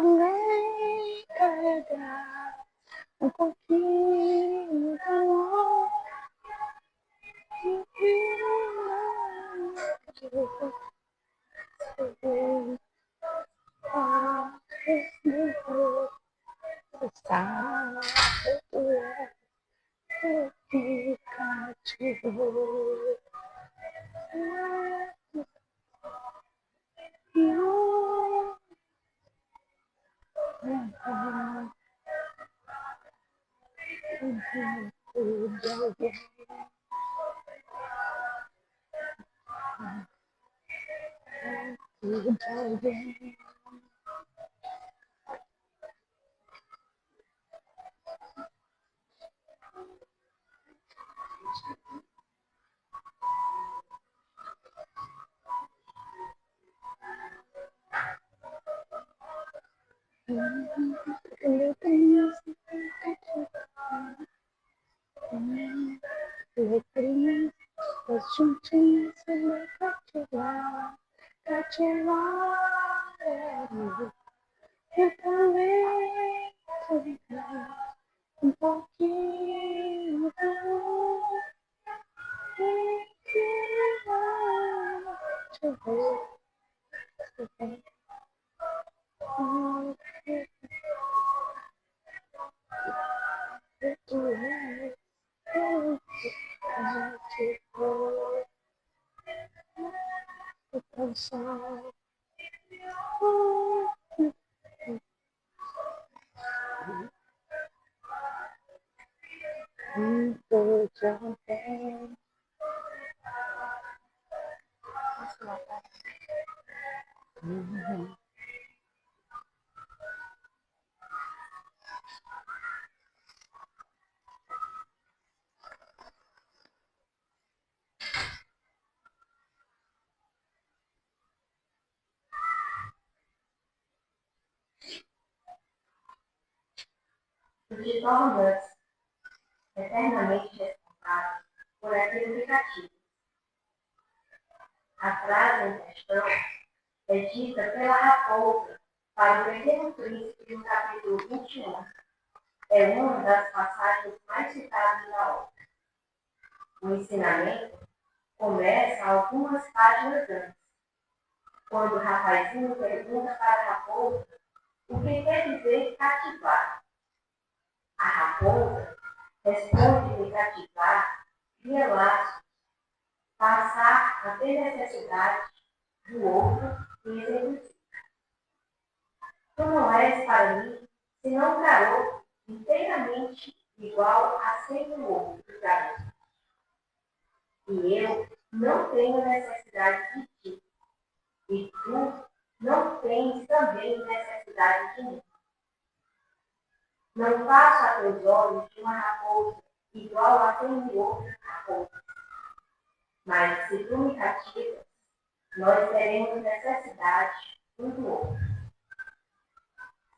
também carregar um pouquinho de amor. Letrinhas, as juntinhas, vai cativar, cativar. Eu também carregar um pouquinho de amor. Deixa eu ver. De tornam-se eternamente responsáveis por aquilo que cativa. A frase em questão é dita pela raposa para o Pequeno Príncipe no capítulo 21. É uma das passagens mais citadas da obra. O ensinamento começa algumas páginas antes, quando o rapazinho pergunta para a raposa o que quer dizer cativar. A raposa responde que cativar via laços, passar a ter necessidade do outro e exemplifica. Tu não és para mim senão um garoto inteiramente igual a 100 outros garotos. E eu não tenho necessidade de ti, e tu não tens também necessidade de mim. Não faço a teus olhos de uma raposa igual a 100 outras raposas. Mas se tu me cativas, nós teremos necessidade um do outro.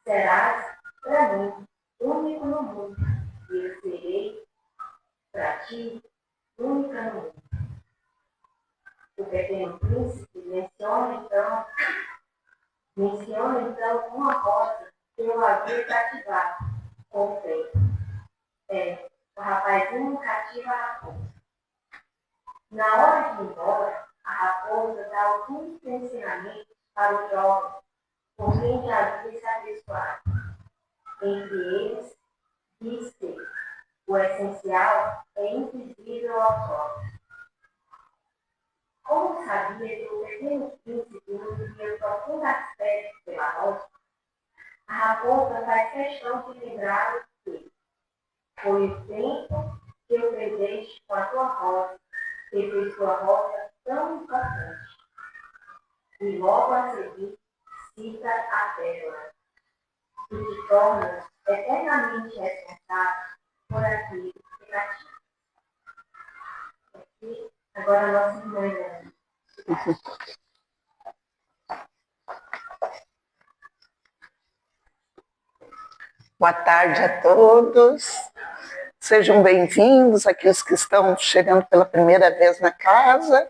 Serás para mim único no mundo, e eu serei para ti única no mundo. O Pequeno Príncipe menciona então uma rosa que eu havia cativado com o peito. O rapazinho cativa a raposa. Na hora de ir embora, a raposa dá alguns ensinamentos para o jovem, com quem já havia se abençoado. Entre eles, diz que o essencial é invisível aos olhos. Como sabia que o Pequeno Príncipe não via profunda aspecto pela rosa, a raposa faz questão de lembrar que foi o tempo que eu perdeste com a tua rosa, que fez tua rosa tão importante. E logo a seguir, cita a pérola, que te torna eternamente responsável por aquilo que cativa. Aqui, agora a nossa irmã. Boa tarde a todos. Sejam bem-vindos, aqueles que estão chegando pela primeira vez na casa,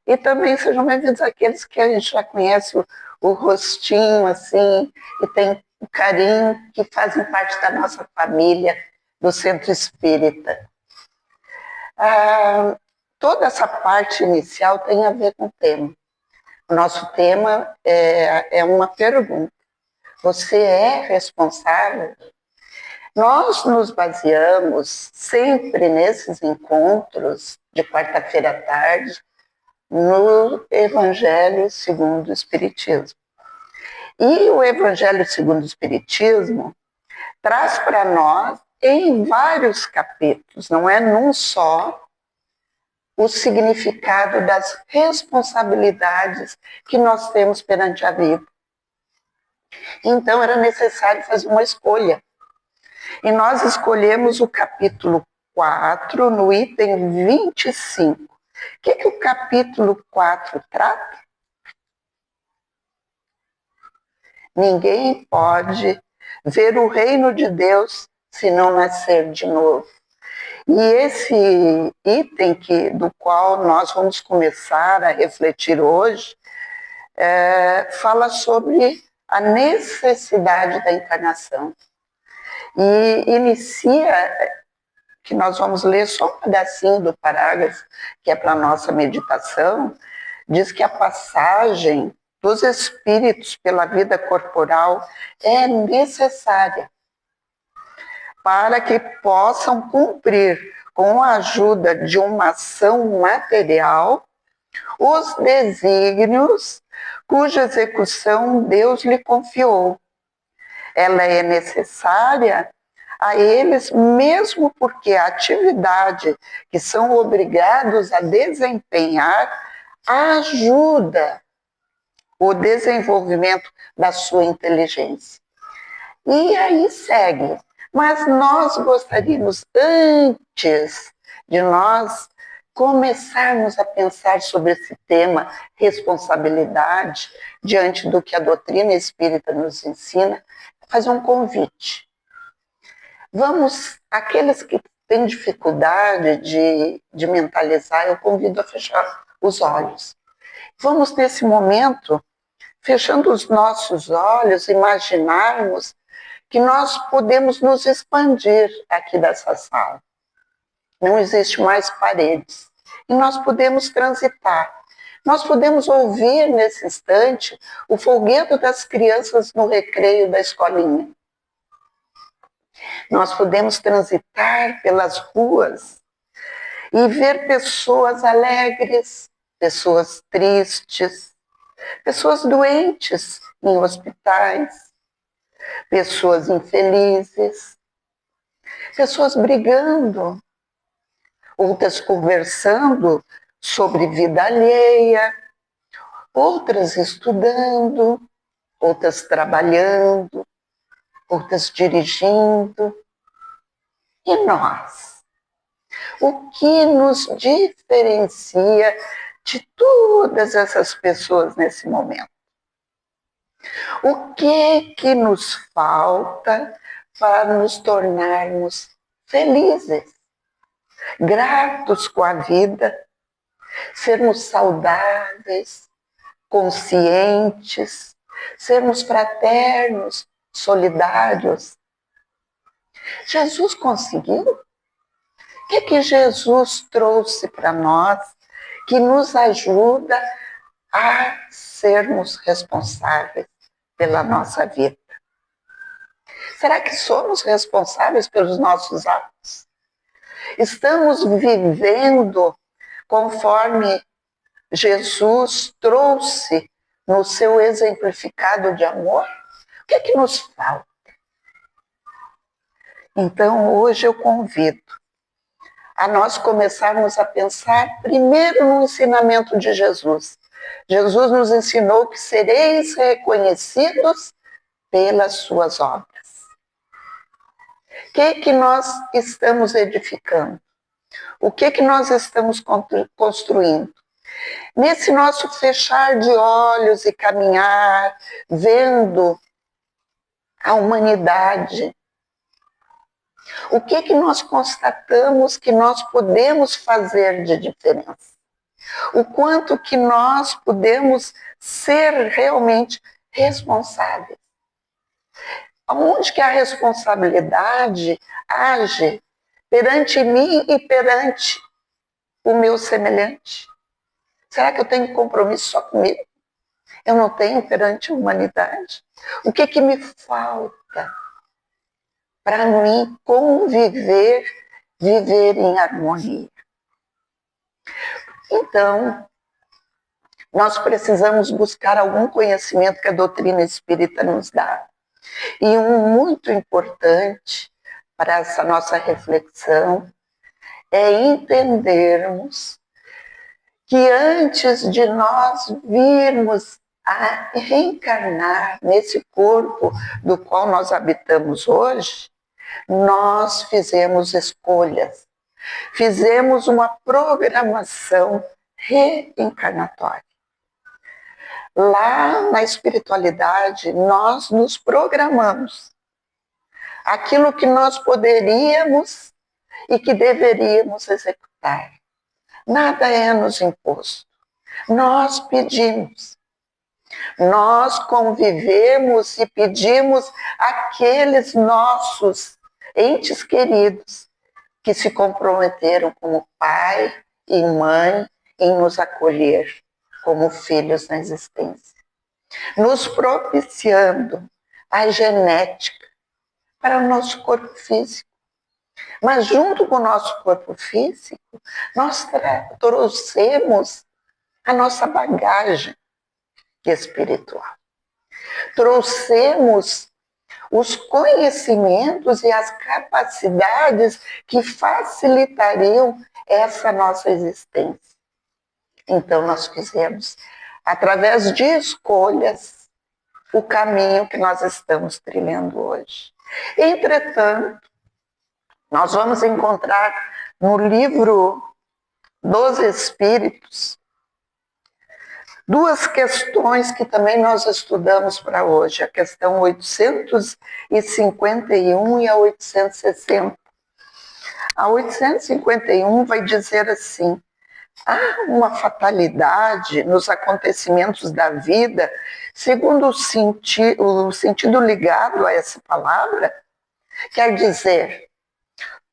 e também sejam bem-vindos aqueles que a gente já conhece o rostinho, assim, e tem o carinho, que fazem parte da nossa família, do Centro Espírita. Toda essa parte inicial tem a ver com o tema. O nosso tema é uma pergunta. Você é responsável? Nós nos baseamos sempre nesses encontros de quarta-feira à tarde no Evangelho segundo o Espiritismo. E o Evangelho segundo o Espiritismo traz para nós, em vários capítulos, não é num só, o significado das responsabilidades que nós temos perante a vida. Então, era necessário fazer uma escolha. E nós escolhemos o capítulo 4, no item 25. O que o capítulo 4 trata? Ninguém pode ver o reino de Deus se não nascer de novo. E esse item do qual nós vamos começar a refletir hoje fala sobre a necessidade da encarnação. E inicia, que nós vamos ler só um pedacinho do parágrafo, que é para a nossa meditação, diz que a passagem dos espíritos pela vida corporal é necessária para que possam cumprir, com a ajuda de uma ação material, os desígnios cuja execução Deus lhe confiou. Ela é necessária a eles mesmo porque a atividade que são obrigados a desempenhar ajuda o desenvolvimento da sua inteligência. E aí segue. Mas nós gostaríamos, antes de nós começarmos a pensar sobre esse tema, responsabilidade, diante do que a doutrina espírita nos ensina, fazer um convite. Aqueles que têm dificuldade de mentalizar, eu convido a fechar os olhos. Vamos, nesse momento, fechando os nossos olhos, imaginarmos que nós podemos nos expandir aqui dessa sala. Não existe mais paredes. E nós podemos transitar. Nós podemos ouvir, nesse instante, o folguedo das crianças no recreio da escolinha. Nós podemos transitar pelas ruas e ver pessoas alegres, pessoas tristes, pessoas doentes em hospitais, pessoas infelizes, pessoas brigando, outras conversando sobre vida alheia, outras estudando, outras trabalhando, outras dirigindo. E nós? O que nos diferencia de todas essas pessoas nesse momento? O que nos falta para nos tornarmos felizes, gratos com a vida, sermos saudáveis, conscientes, sermos fraternos, solidários? Jesus conseguiu? O que Jesus trouxe para nós que nos ajuda a sermos responsáveis pela nossa vida? Será que somos responsáveis pelos nossos atos? Estamos vivendo conforme Jesus trouxe no seu exemplificado de amor? O que nos falta? Então, hoje eu convido a nós começarmos a pensar primeiro no ensinamento de Jesus. Jesus nos ensinou que sereis reconhecidos pelas suas obras. O que nós estamos edificando? O que nós estamos construindo? Nesse nosso fechar de olhos e caminhar, vendo a humanidade, o que nós constatamos que nós podemos fazer de diferença? O quanto que nós podemos ser realmente responsáveis? Aonde que a responsabilidade age perante mim e perante o meu semelhante? Será que eu tenho compromisso só comigo? Eu não tenho perante a humanidade? O que que me falta para mim conviver, viver em harmonia? Então, nós precisamos buscar algum conhecimento que a doutrina espírita nos dá. E um muito importante para essa nossa reflexão é entendermos que antes de nós virmos a reencarnar nesse corpo do qual nós habitamos hoje, nós fizemos escolhas, fizemos uma programação reencarnatória. Lá na espiritualidade, nós nos programamos. Aquilo que nós poderíamos e que deveríamos executar. Nada é nos imposto. Nós pedimos. Nós convivemos e pedimos àqueles nossos entes queridos que se comprometeram como pai e mãe em nos acolher como filhos na existência, nos propiciando a genética para o nosso corpo físico. Mas junto com o nosso corpo físico, nós trouxemos a nossa bagagem espiritual. Trouxemos os conhecimentos e as capacidades que facilitariam essa nossa existência. Então nós fizemos, através de escolhas, o caminho que nós estamos trilhando hoje. Entretanto, nós vamos encontrar no livro dos Espíritos duas questões que também nós estudamos para hoje, a questão 851 e a 860. A 851 vai dizer assim: há uma fatalidade nos acontecimentos da vida, segundo o sentido ligado a essa palavra, quer dizer,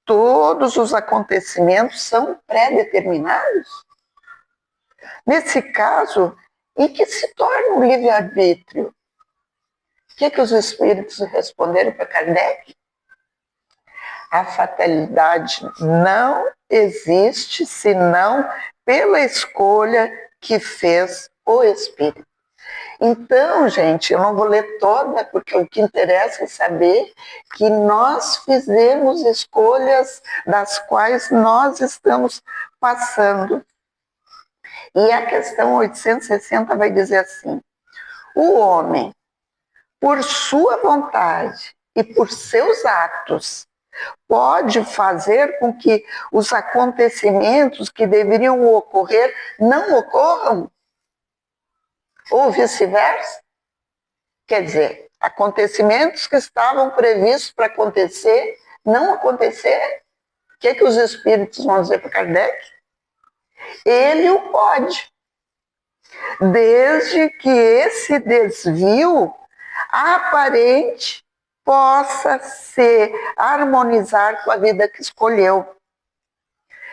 todos os acontecimentos são pré-determinados? Nesse caso, em que se torna o livre-arbítrio? O que os espíritos responderam para Kardec? A fatalidade não existe senão pela escolha que fez o espírito. Então, gente, eu não vou ler toda, porque o que interessa é saber que nós fizemos escolhas das quais nós estamos passando. E a questão 860 vai dizer assim: o homem, por sua vontade e por seus atos, pode fazer com que os acontecimentos que deveriam ocorrer não ocorram? Ou vice-versa? Quer dizer, acontecimentos que estavam previstos para acontecer, não acontecer? O que os espíritos vão dizer para Kardec? Ele o pode, desde que esse desvio aparente possa se harmonizar com a vida que escolheu.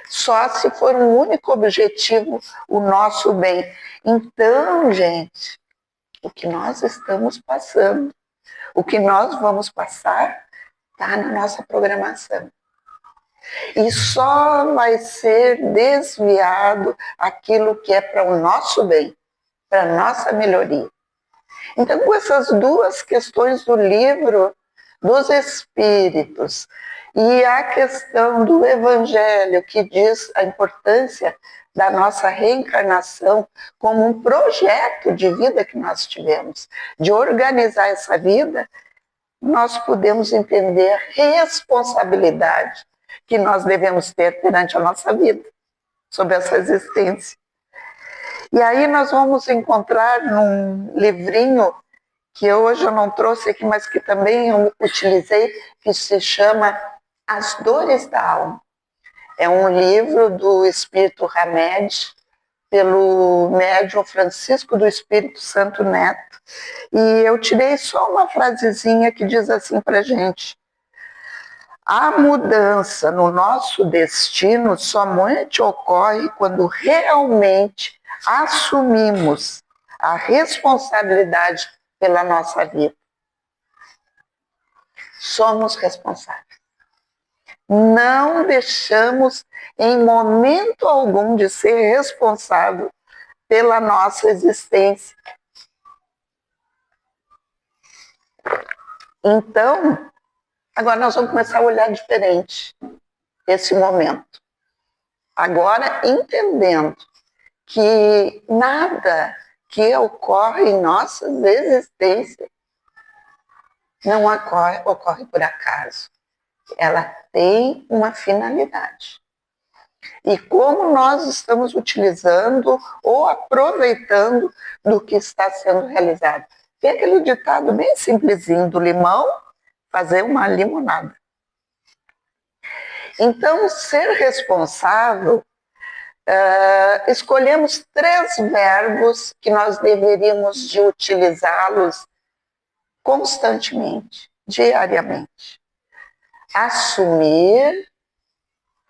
Só se for um único objetivo, o nosso bem. Então, gente, o que nós estamos passando, o que nós vamos passar, está na nossa programação. E só vai ser desviado aquilo que é para o nosso bem, para a nossa melhoria. Então, com essas duas questões do livro dos Espíritos e a questão do Evangelho, que diz a importância da nossa reencarnação como um projeto de vida que nós tivemos, de organizar essa vida, nós podemos entender a responsabilidade que nós devemos ter perante a nossa vida, sobre essa existência. E aí nós vamos encontrar num livrinho que hoje eu não trouxe aqui, mas que também eu utilizei, que se chama As Dores da Alma. É um livro do Espírito Hamed, pelo médium Francisco do Espírito Santo Neto, e eu tirei só uma frasezinha que diz assim para a gente: a mudança no nosso destino somente ocorre quando realmente assumimos a responsabilidade pela nossa vida. Somos responsáveis. Não deixamos em momento algum de ser responsável pela nossa existência. Então, agora nós vamos começar a olhar diferente esse momento. Agora, entendendo que nada que ocorre em nossas existências não ocorre por acaso. Ela tem uma finalidade. E como nós estamos utilizando ou aproveitando do que está sendo realizado. Tem aquele ditado bem simplesinho do limão, fazer uma limonada. Então, ser responsável, escolhemos 3 verbos que nós deveríamos de utilizá-los constantemente, diariamente. Assumir,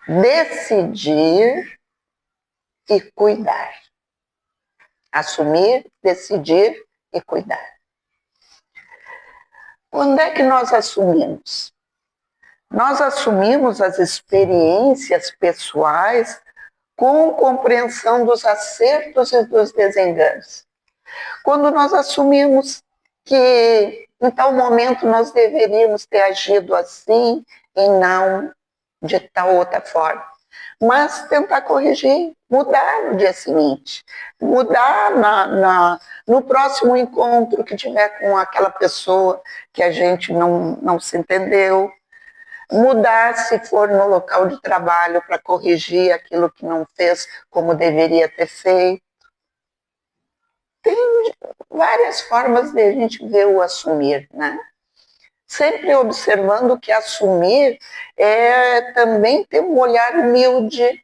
decidir e cuidar. Assumir, decidir e cuidar. Quando é que nós assumimos? Nós assumimos as experiências pessoais com compreensão dos acertos e dos desenganos. Quando nós assumimos que em tal momento nós deveríamos ter agido assim e não de tal outra forma. Mas tentar corrigir, mudar no dia seguinte, mudar no próximo encontro que tiver com aquela pessoa que a gente não se entendeu, mudar se for no local de trabalho para corrigir aquilo que não fez como deveria ter feito. Tem várias formas de a gente ver o assumir, né? Sempre observando que assumir é também ter um olhar humilde,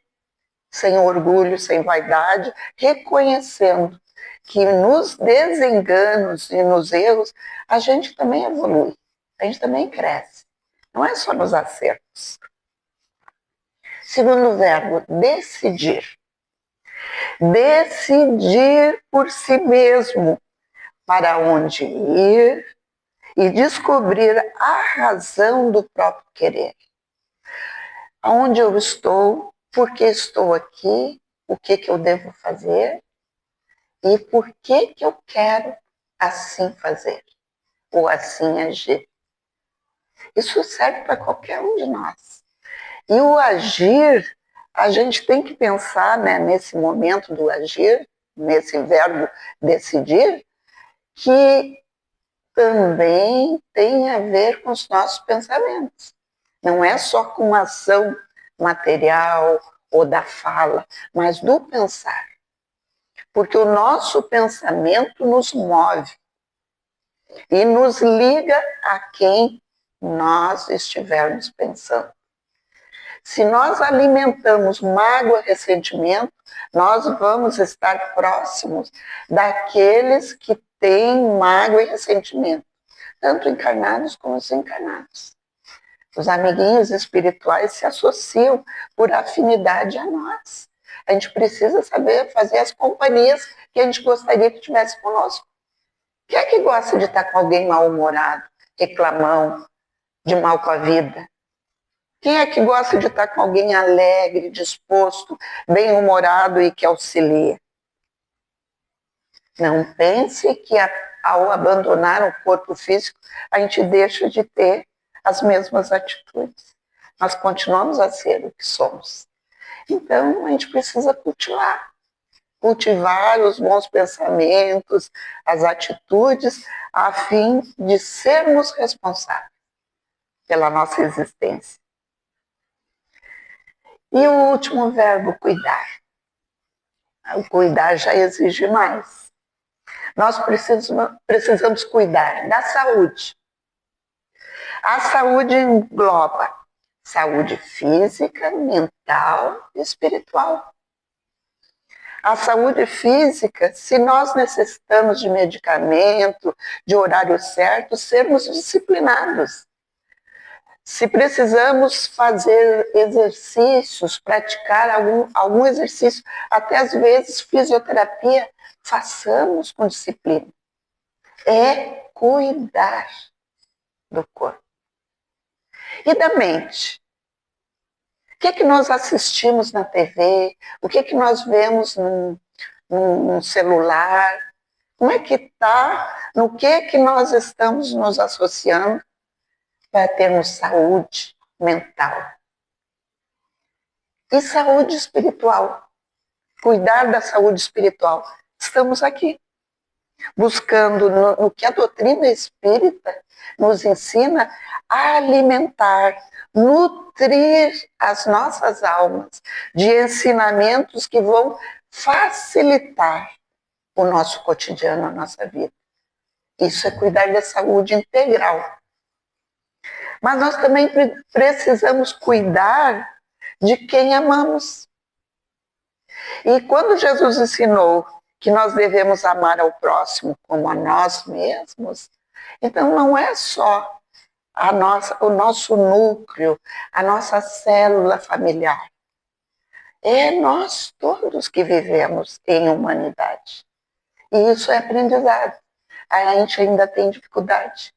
sem orgulho, sem vaidade, reconhecendo que nos desenganos e nos erros a gente também evolui, a gente também cresce. Não é só nos acertos. Segundo verbo, decidir. Decidir por si mesmo para onde ir e descobrir a razão do próprio querer. Aonde eu estou, por que estou aqui, o que eu devo fazer e por que eu quero assim fazer ou assim agir. Isso serve para qualquer um de nós. E o agir, a gente tem que pensar, né, nesse momento do agir, nesse verbo decidir, que também tem a ver com os nossos pensamentos. Não é só com uma ação material ou da fala, mas do pensar. Porque o nosso pensamento nos move e nos liga a quem nós estivermos pensando. Se nós alimentamos mágoa, ressentimento, nós vamos estar próximos daqueles que têm mágoa e ressentimento, tanto encarnados como desencarnados. Os amiguinhos espirituais se associam por afinidade a nós. A gente precisa saber fazer as companhias que a gente gostaria que tivesse conosco. Quem é que gosta de estar com alguém mal-humorado, reclamão, de mal com a vida? Quem é que gosta de estar com alguém alegre, disposto, bem-humorado e que auxilia? Não pense que ao abandonar o corpo físico, a gente deixa de ter as mesmas atitudes. Nós continuamos a ser o que somos. Então, a gente precisa cultivar os bons pensamentos, as atitudes, a fim de sermos responsáveis pela nossa existência. E o último verbo, cuidar. O cuidar já exige mais. Nós precisamos cuidar da saúde. A saúde engloba saúde física, mental e espiritual. A saúde física, se nós necessitamos de medicamento, de horário certo, sermos disciplinados. Se precisamos fazer exercícios, praticar algum exercício, até às vezes fisioterapia, façamos com disciplina. É cuidar do corpo. E da mente? O que nós assistimos na TV? O que nós vemos no celular? Como é que está? No que nós estamos nos associando para termos saúde mental? E saúde espiritual. Cuidar da saúde espiritual. Estamos aqui, buscando no que a doutrina espírita nos ensina a alimentar, nutrir as nossas almas de ensinamentos que vão facilitar o nosso cotidiano, a nossa vida. Isso é cuidar da saúde integral. Mas nós também precisamos cuidar de quem amamos. E quando Jesus ensinou que nós devemos amar ao próximo como a nós mesmos, então não é só o nosso núcleo, a nossa célula familiar. É nós todos que vivemos em humanidade. E isso é aprendizado. A gente ainda tem dificuldade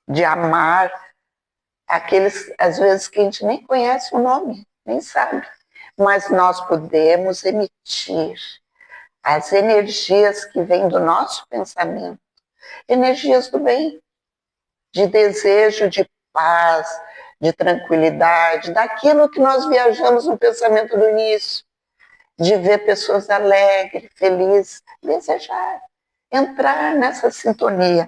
de amar aqueles, às vezes, que a gente nem conhece o nome, nem sabe. Mas nós podemos emitir as energias que vêm do nosso pensamento, energias do bem, de desejo, de paz, de tranquilidade, daquilo que nós viajamos no pensamento do início, de ver pessoas alegres, felizes, desejar, entrar nessa sintonia.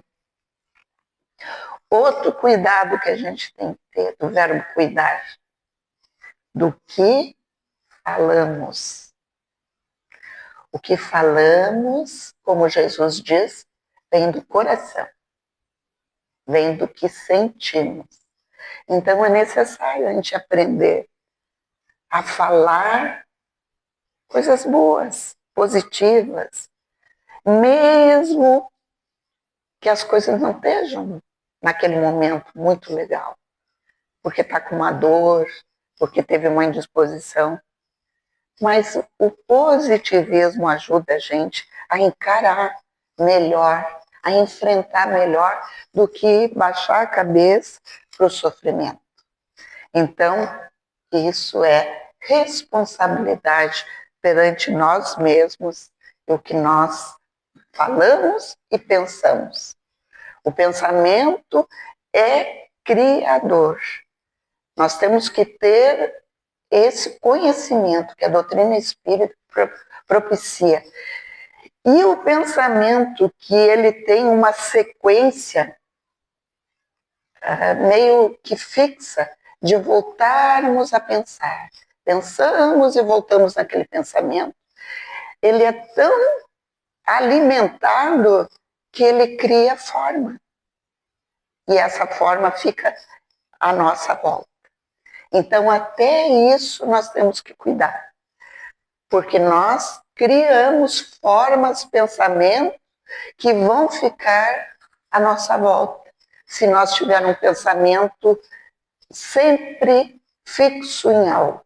Outro cuidado que a gente tem que ter, do verbo cuidar, do que falamos. O que falamos, como Jesus diz, vem do coração, vem do que sentimos. Então é necessário a gente aprender a falar coisas boas, positivas, mesmo que as coisas não estejam naquele momento muito legal, porque está com uma dor, porque teve uma indisposição. Mas o positivismo ajuda a gente a encarar melhor, a enfrentar melhor do que baixar a cabeça para o sofrimento. Então, isso é responsabilidade perante nós mesmos, o que nós falamos e pensamos. O pensamento é criador. Nós temos que ter esse conhecimento que a doutrina espírita propicia. E o pensamento que ele tem uma sequência meio que fixa de voltarmos a pensar. Pensamos e voltamos naquele pensamento. Ele é tão alimentado que ele cria forma. E essa forma fica à nossa volta. Então, até isso nós temos que cuidar. Porque nós criamos formas, pensamentos que vão ficar à nossa volta. Se nós tivermos um pensamento sempre fixo em algo.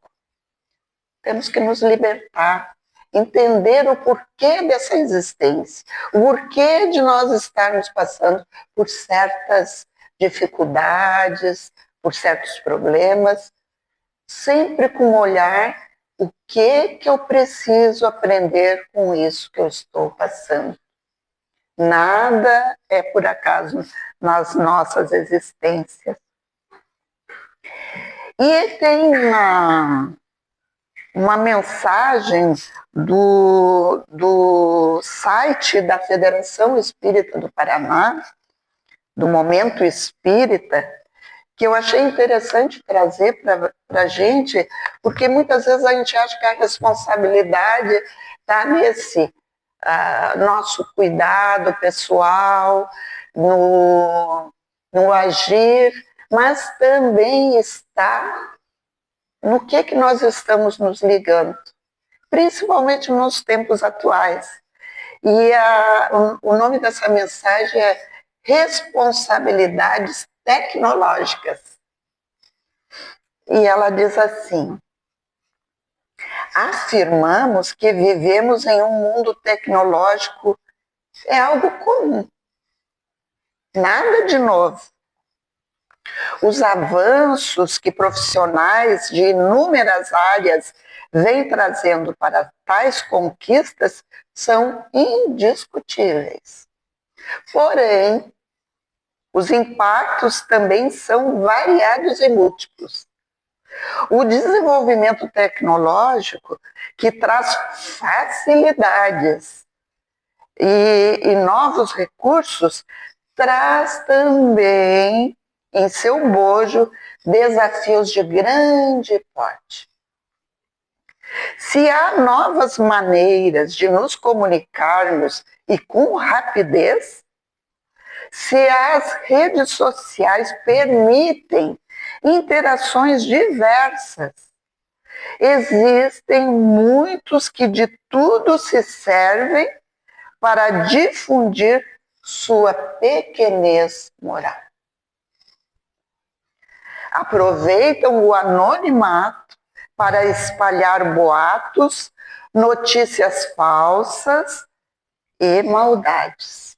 Temos que nos libertar, entender o porquê dessa existência, o porquê de nós estarmos passando por certas dificuldades, por certos problemas, sempre com o olhar, o que eu preciso aprender com isso que eu estou passando. Nada é por acaso nas nossas existências. E tem uma mensagem do site da Federação Espírita do Paraná, do Momento Espírita, que eu achei interessante trazer para a gente, porque muitas vezes a gente acha que a responsabilidade está nesse nosso cuidado pessoal, no agir, mas também está no que nós estamos nos ligando. principalmente nos tempos atuais. E o nome dessa mensagem é Responsabilidades Tecnológicas. E ela diz assim: afirmamos que vivemos em um mundo tecnológico é algo comum, nada de novo. Os avanços que profissionais de inúmeras áreas vêm trazendo para tais conquistas são indiscutíveis. Porém, os impactos também são variados e múltiplos. O desenvolvimento tecnológico, que traz facilidades e novos recursos, traz também em seu bojo desafios de grande porte. Se há novas maneiras de nos comunicarmos e com rapidez, se as redes sociais permitem interações diversas, existem muitos que de tudo se servem para difundir sua pequenez moral. Aproveitam o anonimato para espalhar boatos, notícias falsas e maldades.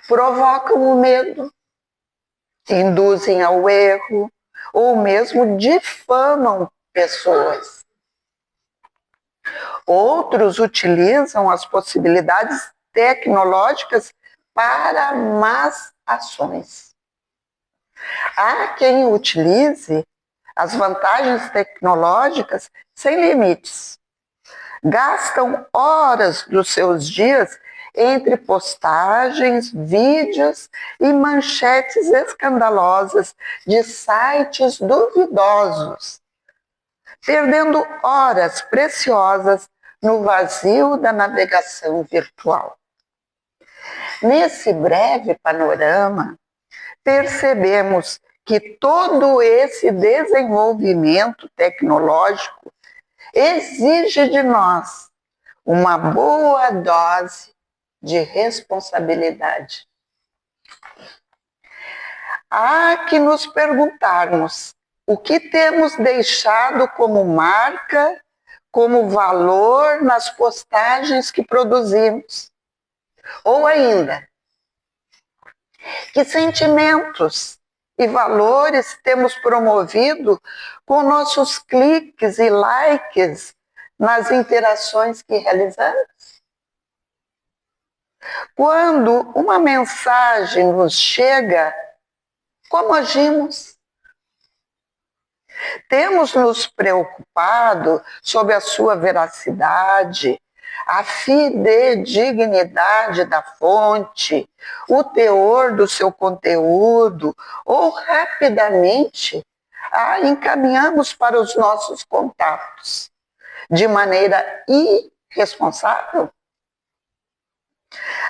Provocam o medo, induzem ao erro ou mesmo difamam pessoas. Outros utilizam as possibilidades tecnológicas para más ações. Há quem utilize as vantagens tecnológicas sem limites. Gastam horas dos seus dias entre postagens, vídeos e manchetes escandalosas de sites duvidosos, perdendo horas preciosas no vazio da navegação virtual. Nesse breve panorama, percebemos que todo esse desenvolvimento tecnológico exige de nós uma boa dose de responsabilidade. Há que nos perguntarmos o que temos deixado como marca, como valor nas postagens que produzimos. Ou ainda, que sentimentos e valores temos promovido com nossos cliques e likes nas interações que realizamos? Quando uma mensagem nos chega, como agimos? Temos nos preocupado sobre a sua veracidade, a fidedignidade da fonte, o teor do seu conteúdo, ou rapidamente a encaminhamos para os nossos contatos de maneira irresponsável?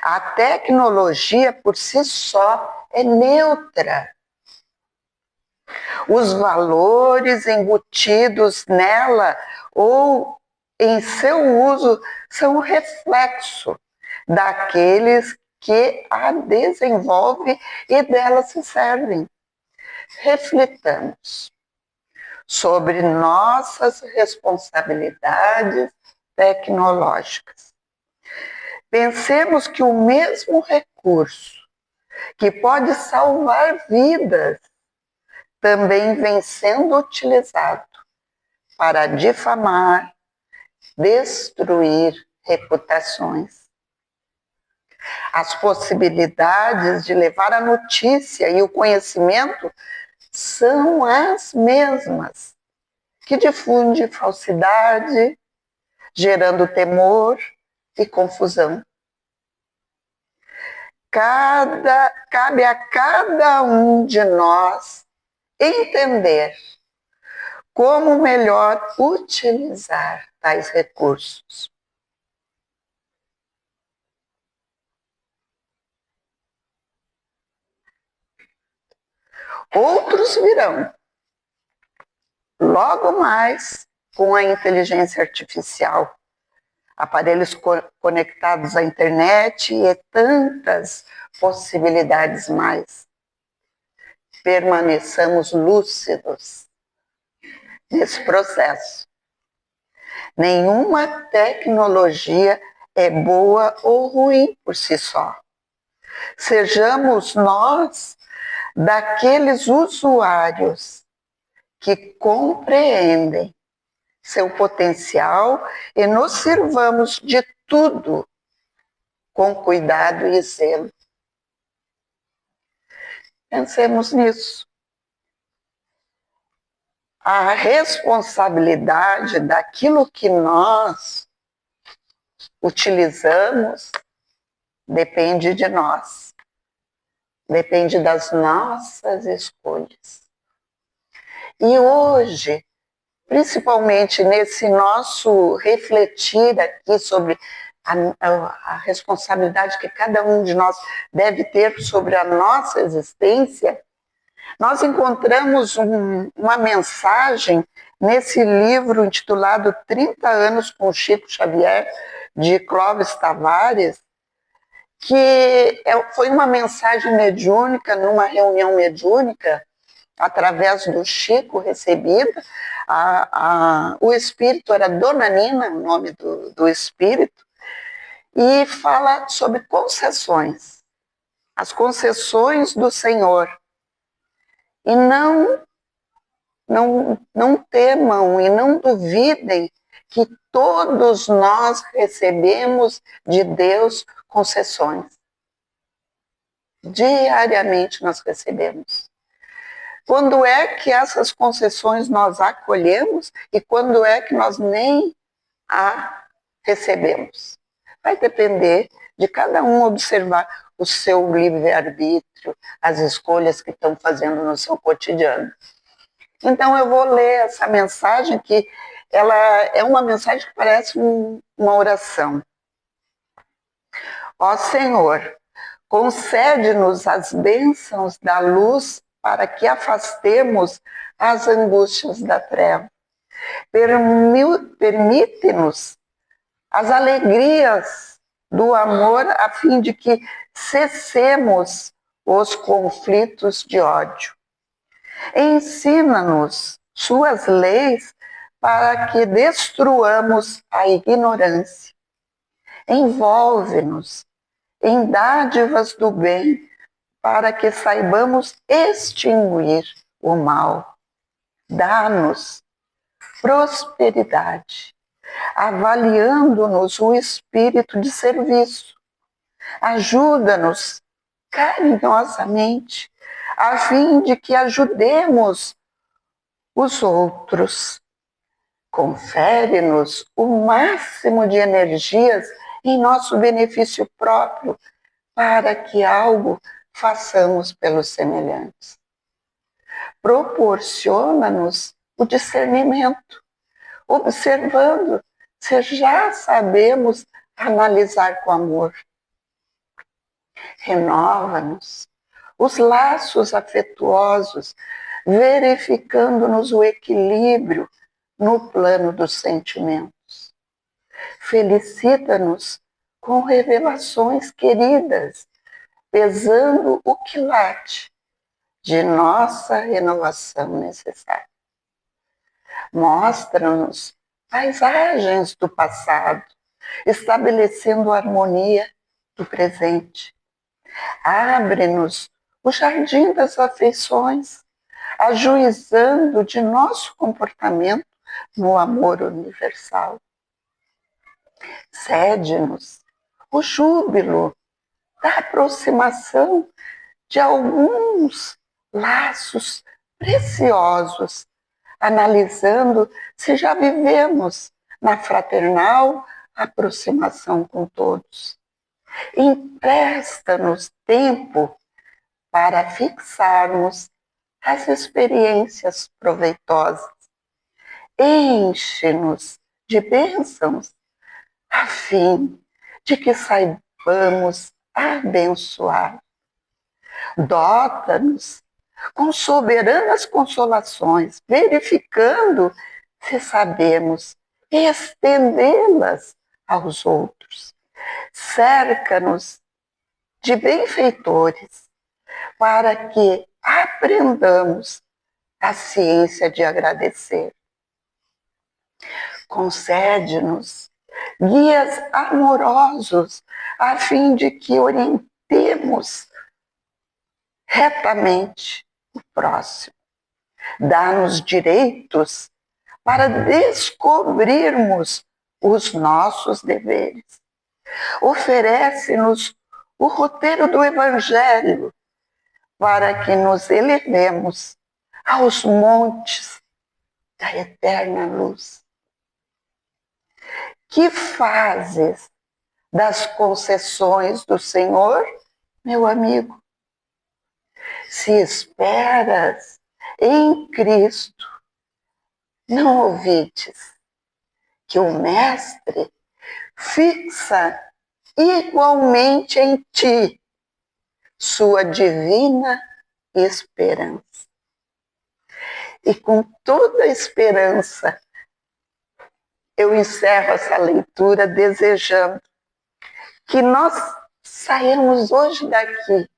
A tecnologia por si só é neutra. Os valores embutidos nela ou em seu uso são reflexo daqueles que a desenvolvem e dela se servem. Reflitamos sobre nossas responsabilidades tecnológicas. Pensemos que o mesmo recurso que pode salvar vidas também vem sendo utilizado para difamar, destruir reputações. As possibilidades de levar a notícia e o conhecimento são as mesmas, que difunde falsidade, gerando temor e confusão. Cabe a cada um de nós entender como melhor utilizar tais recursos. Outros virão, logo mais, com a inteligência artificial, aparelhos conectados à internet e tantas possibilidades mais. Permaneçamos lúcidos nesse processo. Nenhuma tecnologia é boa ou ruim por si só. Sejamos nós daqueles usuários que compreendem seu potencial e nos sirvamos de tudo com cuidado e zelo. Pensemos nisso. A responsabilidade daquilo que nós utilizamos depende de nós. Depende das nossas escolhas. E hoje, principalmente nesse nosso refletir aqui sobre a responsabilidade que cada um de nós deve ter sobre a nossa existência, nós encontramos uma mensagem nesse livro intitulado 30 anos com Chico Xavier, de Clóvis Tavares, que foi uma mensagem mediúnica, numa reunião mediúnica, através do Chico recebida. O espírito era Dona Nina, o nome do espírito, e fala sobre concessões, as concessões do Senhor. E não temam e não duvidem que todos nós recebemos de Deus concessões. Diariamente nós recebemos. Quando é que essas concessões nós acolhemos e quando é que nós nem a recebemos? Vai depender de cada um observar o seu livre-arbítrio, as escolhas que estão fazendo no seu cotidiano. Então eu vou ler essa mensagem, que ela é uma mensagem que parece uma oração. Ó Senhor, concede-nos as bênçãos da luz para que afastemos as angústias da treva. Permite-nos as alegrias do amor, a fim de que cessemos os conflitos de ódio. Ensina-nos suas leis para que destruamos a ignorância. Envolve-nos em dádivas do bem para que saibamos extinguir o mal. Dá-nos prosperidade, avaliando-nos o espírito de serviço. Ajuda-nos carinhosamente, a fim de que ajudemos os outros. Confere-nos o máximo de energias em nosso benefício próprio, para que algo façamos pelos semelhantes. Proporciona-nos o discernimento, observando se já sabemos analisar com amor. Renova-nos os laços afetuosos, verificando-nos o equilíbrio no plano dos sentimentos. Felicita-nos com revelações queridas, pesando o quilate de nossa renovação necessária. Mostra-nos paisagens do passado, estabelecendo a harmonia do presente. Abre-nos o jardim das afeições, ajuizando de nosso comportamento no amor universal. Cede-nos o júbilo da aproximação de alguns laços preciosos, analisando se já vivemos na fraternal aproximação com todos. Empresta-nos tempo para fixarmos as experiências proveitosas. Enche-nos de bênçãos, a fim de que saibamos abençoar. Dota-nos com soberanas consolações, verificando se sabemos estendê-las aos outros. Cerca-nos de benfeitores, para que aprendamos a ciência de agradecer. Concede-nos guias amorosos, a fim de que orientemos retamente o próximo. Dá-nos direitos para descobrirmos os nossos deveres. Oferece-nos o roteiro do Evangelho para que nos elevemos aos montes da eterna luz. Que fazes das concessões do Senhor, meu amigo? Se esperas em Cristo, não ouvides que o Mestre fixa igualmente em ti sua divina esperança. E com toda a esperança, eu encerro essa leitura desejando que nós saímos hoje daqui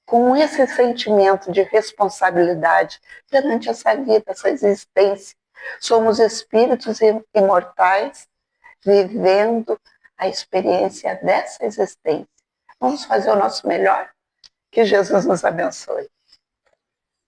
com esse sentimento de responsabilidade perante essa vida, essa existência. Somos espíritos imortais vivendo a experiência dessa existência. Vamos fazer o nosso melhor? Que Jesus nos abençoe.